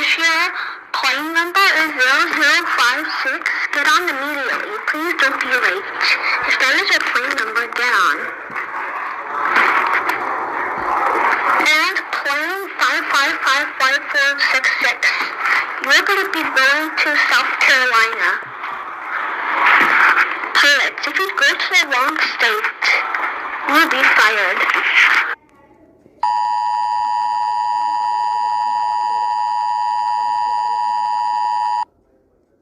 If your plane number is 0056, get on immediately. Please don't be late. If that is your plane number, get on. And plane 5555466, you're going to be going to South Carolina. Pilots, if you go to the wrong state, you'll be fired.